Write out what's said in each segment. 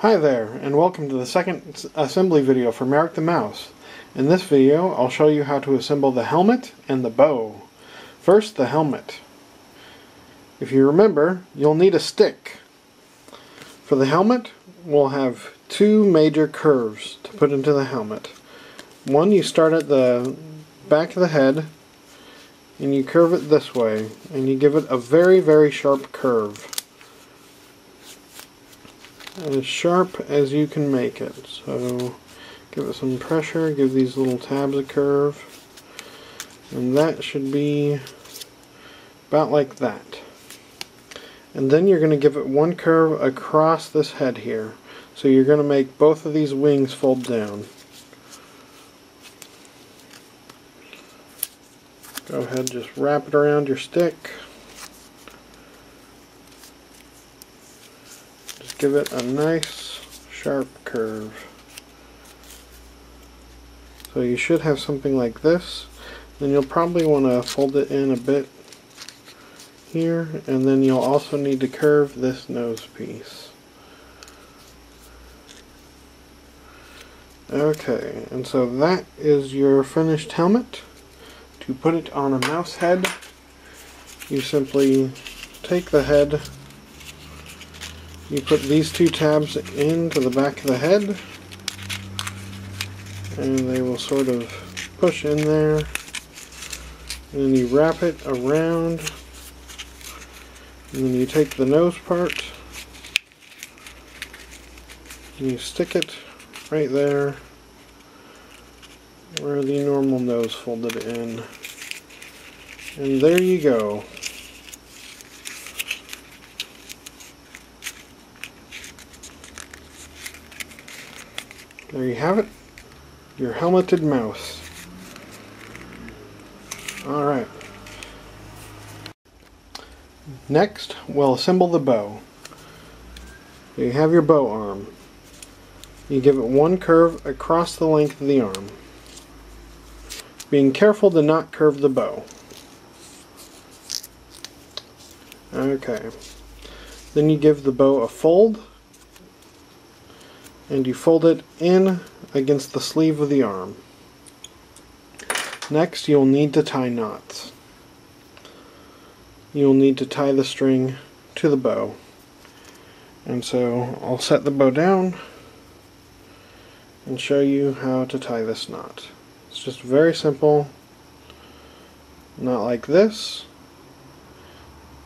Hi there, and welcome to the second assembly video for Merric the mouse. In this video, I'll show you how to assemble the helmet and the bow. First, the helmet. If you remember, you'll need a stick. For the helmet, we'll have two major curves to put into the helmet. One, you start at the back of the head, and you curve it this way, and you give it a very, very sharp curve. As sharp as you can make it. So give it some pressure, give these little tabs a curve, and that should be about like that. And then you're going to give it one curve across this head here. So you're going to make both of these wings fold down. Go ahead, just wrap it around your stick. Give it a nice sharp curve. So you should have something like this. Then you'll probably want to fold it in a bit here, and then you'll also need to curve this nose piece. Okay, and so that is your finished helmet. To put it on a mouse head, you simply take the head. You put these two tabs into the back of the head, and they will sort of push in there, and then you wrap it around, and then you take the nose part, and you stick it right there where the normal nose folded in, and there you go. There you have it, your helmeted mouse. Alright. Next, we'll assemble the bow. You have your bow arm. You give it one curve across the length of the arm, being careful to not curve the bow. Okay. Then you give the bow a fold, and you fold it in against the sleeve of the arm. Next, you'll need to tie knots. You'll need to tie the string to the bow. And so I'll set the bow down and show you how to tie this knot. It's just very simple. Not like this.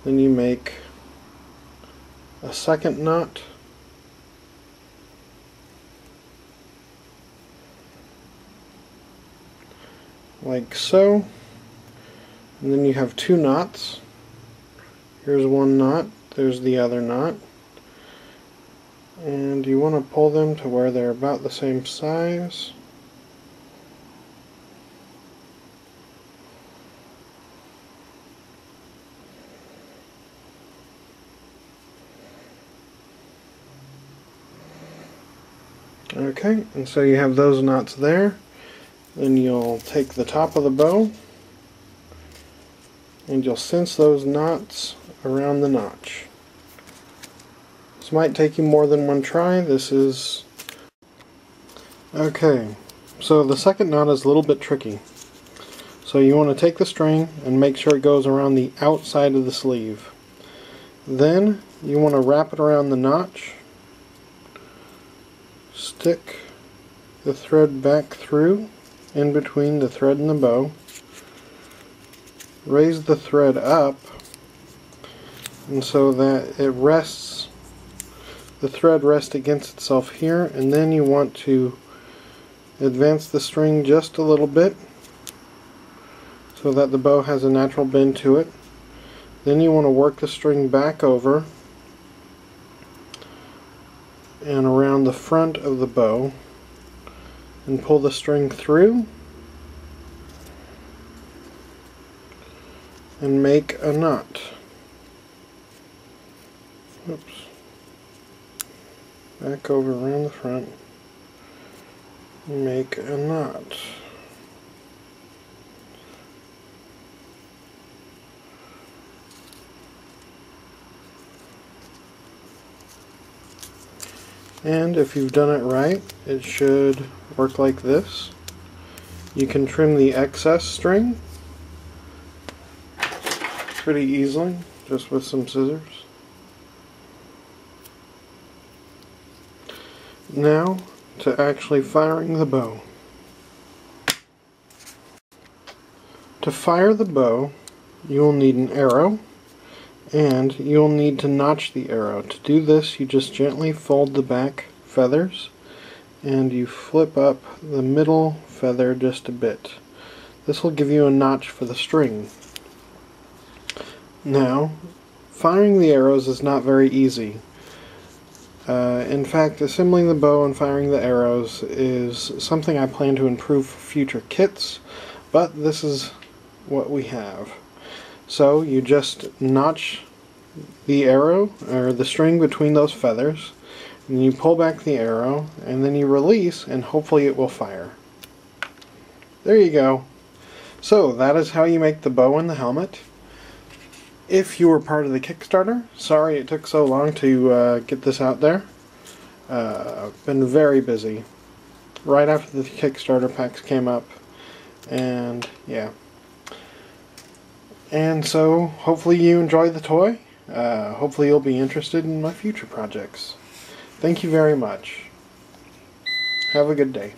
Then you make a second knot. Like so, and then you have two knots. Here's one knot, there's the other knot, and you want to pull them to where they're about the same size. Okay, and so you have those knots there. Then you'll take the top of the bow and you'll cinch those knots around the notch. This might take you more than one try. Okay, so the second knot is a little bit tricky. So you want to take the string and make sure it goes around the outside of the sleeve. Then you want to wrap it around the notch, stick the thread back through in between the thread and the bow, raise the thread up and so that it rests, the thread rests against itself here, and then you want to advance the string just a little bit so that the bow has a natural bend to it. Then you want to work the string back over and around the front of the bow and pull the string through and make a knot. Oops. Back over around the front and make a knot. And if you've done it right, it should work like this. You can trim the excess string pretty easily, just with some scissors. Now, to actually firing the bow. To fire the bow, you will need an arrow, and you'll need to notch the arrow. To do this, you just gently fold the back feathers, and you flip up the middle feather just a bit. This will give you a notch for the string. Now, firing the arrows is not very easy. In fact, assembling the bow and firing the arrows is something I plan to improve for future kits, but this is what we have. So you just notch the arrow, or the string between those feathers, and you pull back the arrow, and then you release, and hopefully it will fire. There you go. So that is how you make the bow and the helmet. If you were part of the Kickstarter, sorry it took so long to get this out there. I've been very busy. Right after the Kickstarter packs came up, and yeah. And so, hopefully you enjoy the toy. Hopefully you'll be interested in my future projects. Thank you very much. Have a good day.